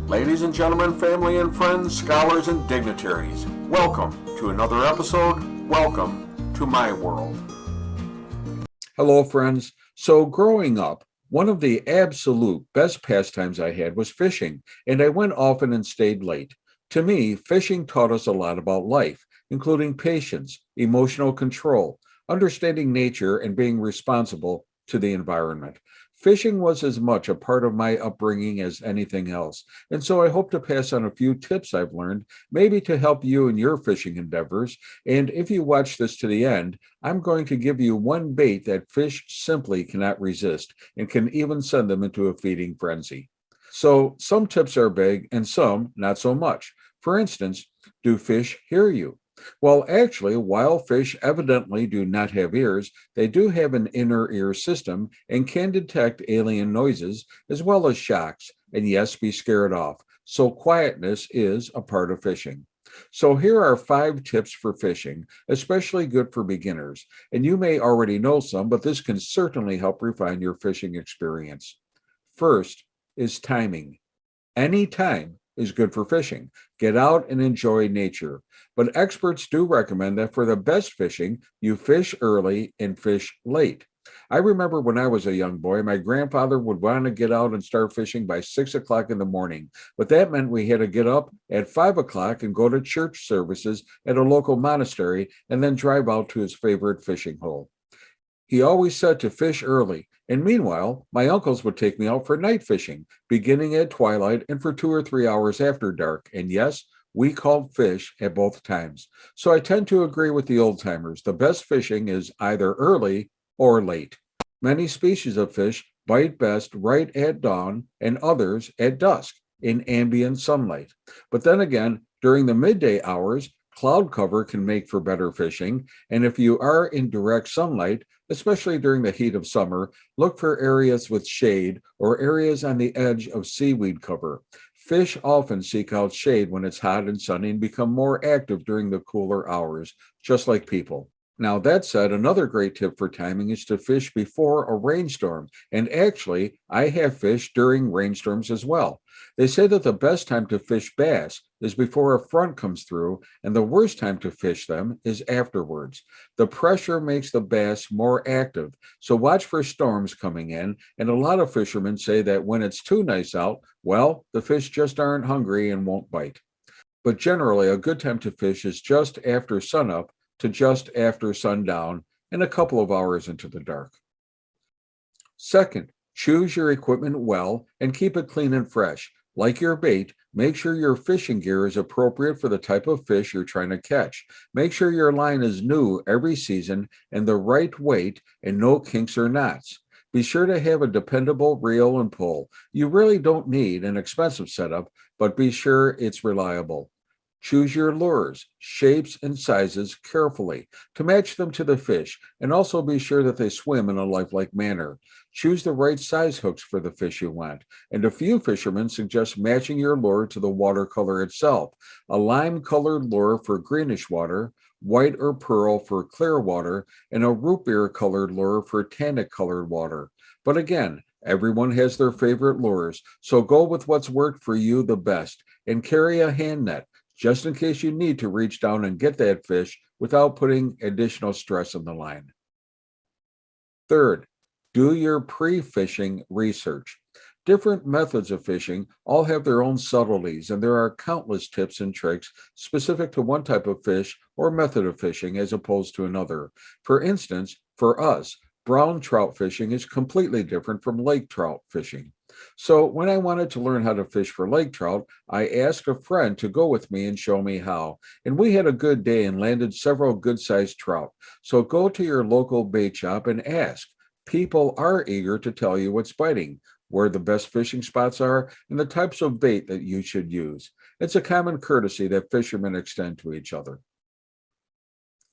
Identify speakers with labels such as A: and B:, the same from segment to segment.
A: Ladies and gentlemen, family and friends, scholars and dignitaries, welcome to another episode. Welcome to my world. Hello, friends. So, growing up, one of the absolute best pastimes I had was fishing, and I went often and stayed late. To me, fishing taught us a lot about life, including patience, emotional control, understanding nature, and being responsible to the environment. Fishing was as much a part of my upbringing as anything else, and so I hope to pass on a few tips I've learned, maybe to help you in your fishing endeavors. And if you watch this to the end, I'm going to give you one bait that fish simply cannot resist and can even send them into a feeding frenzy. So, some tips are big and some not so much. For instance, do fish hear you? Well, actually, while fish evidently do not have ears, they do have an inner ear system and can detect alien noises as well as shocks, and yes, be scared off. So, quietness is a part of fishing. So, here are 5 tips for fishing, especially good for beginners. And you may already know some, but this can certainly help refine your fishing experience. First is timing. Any time is good for fishing. Get out and enjoy nature. But experts do recommend that for the best fishing, you fish early and fish late. I remember when I was a young boy, my grandfather would want to get out and start fishing by 6 o'clock in the morning. But that meant we had to get up at 5 o'clock and go to church services at a local monastery and then drive out to his favorite fishing hole. He always said to fish early, and meanwhile, my uncles would take me out for night fishing, beginning at twilight and for 2 or 3 hours after dark. And yes, we called fish at both times. So I tend to agree with the old timers. The best fishing is either early or late. Many species of fish bite best right at dawn and others at dusk in ambient sunlight. But then again, during the midday hours, cloud cover can make for better fishing. And if you are in direct sunlight, especially during the heat of summer, look for areas with shade or areas on the edge of seaweed cover. Fish often seek out shade when it's hot and sunny and become more active during the cooler hours, just like people. Now, that said, another great tip for timing is to fish before a rainstorm. And actually, I have fished during rainstorms as well. They say that the best time to fish bass is before a front comes through, and the worst time to fish them is afterwards. The pressure makes the bass more active, so watch for storms coming in. And a lot of fishermen say that when it's too nice out, well, the fish just aren't hungry and won't bite. But generally, a good time to fish is just after sunup to just after sundown and a couple of hours into the dark. Second, choose your equipment well and keep it clean and fresh. Like your bait, make sure your fishing gear is appropriate for the type of fish you're trying to catch. Make sure your line is new every season and the right weight and no kinks or knots. Be sure to have a dependable reel and pull. You really don't need an expensive setup, but be sure it's reliable. Choose your lures, shapes, and sizes carefully to match them to the fish, and also be sure that they swim in a lifelike manner. Choose the right size hooks for the fish you want, and a few fishermen suggest matching your lure to the watercolor itself. A lime-colored lure for greenish water, white or pearl for clear water, and a root beer-colored lure for tannic-colored water. But again, everyone has their favorite lures, so go with what's worked for you the best, and carry a hand net just in case you need to reach down and get that fish without putting additional stress on the line. Third, do your pre-fishing research. Different methods of fishing all have their own subtleties, and there are countless tips and tricks specific to one type of fish or method of fishing as opposed to another. For instance, for us, brown trout fishing is completely different from lake trout fishing. So when I wanted to learn how to fish for lake trout, I asked a friend to go with me and show me how. And we had a good day and landed several good-sized trout. So go to your local bait shop and ask. People are eager to tell you what's biting, where the best fishing spots are, and the types of bait that you should use. It's a common courtesy that fishermen extend to each other.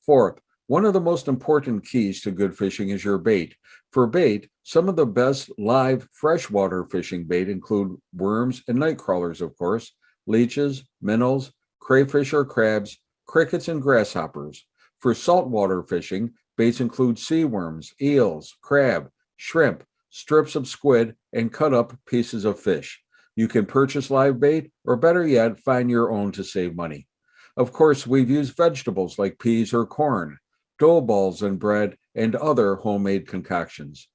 A: Fourth, one of the most important keys to good fishing is your bait. For bait, some of the best live freshwater fishing bait include worms and night crawlers, of course, leeches, minnows, crayfish or crabs, crickets, and grasshoppers. For saltwater fishing, baits include sea worms, eels, crab, shrimp, strips of squid, and cut up pieces of fish. You can purchase live bait, or better yet, find your own to save money. Of course, we've used vegetables like peas or corn, dough balls and bread, and other homemade concoctions.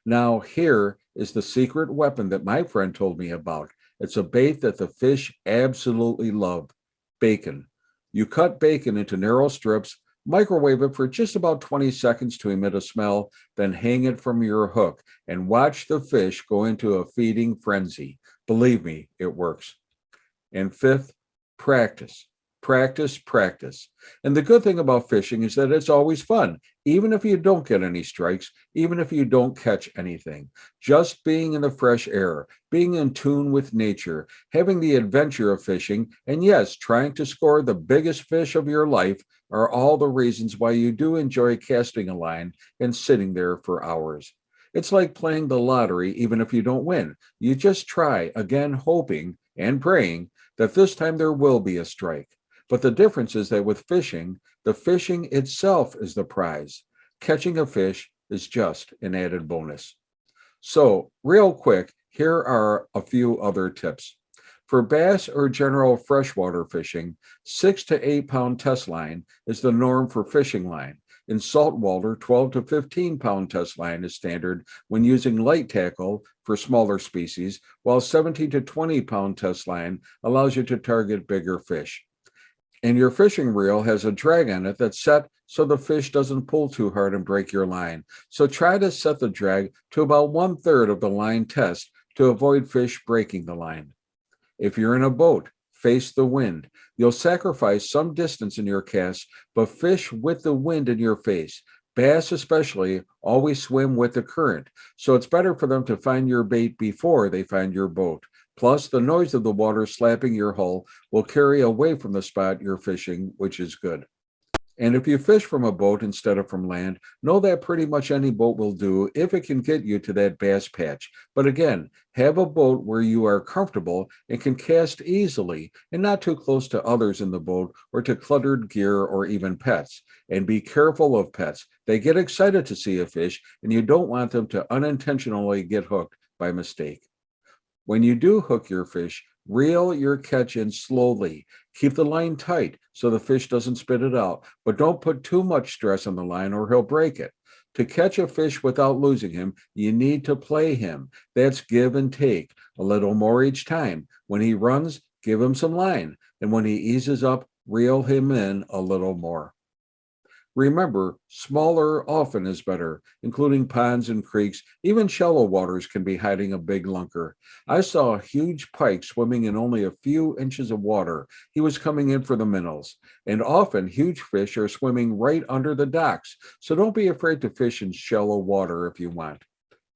A: Now, here is the secret weapon that my friend told me about. It's a bait that the fish absolutely love: bacon. You cut bacon into narrow strips, microwave it for just about 20 seconds to emit a smell, then hang it from your hook and watch the fish go into a feeding frenzy. Believe me, it works. And fifth, practice. Practice, practice. And the good thing about fishing is that it's always fun, even if you don't get any strikes, even if you don't catch anything. Just being in the fresh air, being in tune with nature, having the adventure of fishing, and yes, trying to score the biggest fish of your life are all the reasons why you do enjoy casting a line and sitting there for hours. It's like playing the lottery, even if you don't win. You just try again, hoping and praying that this time there will be a strike. But the difference is that with fishing, the fishing itself is the prize. Catching a fish is just an added bonus. So, real quick, here are a few other tips. For bass or general freshwater fishing, 6 to 8 pound test line is the norm for fishing line. In saltwater, 12 to 15 pound test line is standard when using light tackle for smaller species, while 17 to 20 pound test line allows you to target bigger fish. And your fishing reel has a drag on it that's set so the fish doesn't pull too hard and break your line. So try to set the drag to about 1/3 of the line test to avoid fish breaking the line. If you're in a boat, face the wind. You'll sacrifice some distance in your cast, but fish with the wind in your face. Bass especially always swim with the current, so it's better for them to find your bait before they find your boat. Plus, the noise of the water slapping your hull will carry away from the spot you're fishing, which is good. And if you fish from a boat instead of from land, know that pretty much any boat will do if it can get you to that bass patch. But again, have a boat where you are comfortable and can cast easily and not too close to others in the boat or to cluttered gear or even pets. And be careful of pets. They get excited to see a fish and you don't want them to unintentionally get hooked by mistake. When you do hook your fish, reel your catch in slowly. Keep the line tight so the fish doesn't spit it out, but don't put too much stress on the line or he'll break it. To catch a fish without losing him, you need to play him. That's give and take, a little more each time. When he runs, give him some line, and when he eases up, reel him in a little more. Remember, smaller often is better, including ponds and creeks. Even shallow waters can be hiding a big lunker. I saw a huge pike swimming in only a few inches of water. He was coming in for the minnows. And often, huge fish are swimming right under the docks. So don't be afraid to fish in shallow water if you want.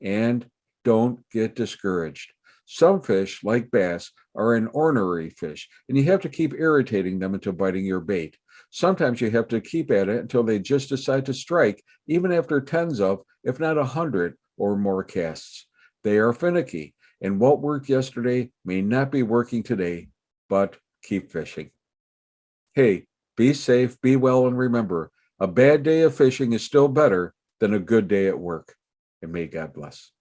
A: And don't get discouraged. Some fish, like bass, are an ornery fish, and you have to keep irritating them into biting your bait. Sometimes you have to keep at it until they just decide to strike, even after tens of, if not 100 or more casts. They are finicky, and what worked yesterday may not be working today, but keep fishing. Hey, be safe, be well, and remember, a bad day of fishing is still better than a good day at work. And may God bless.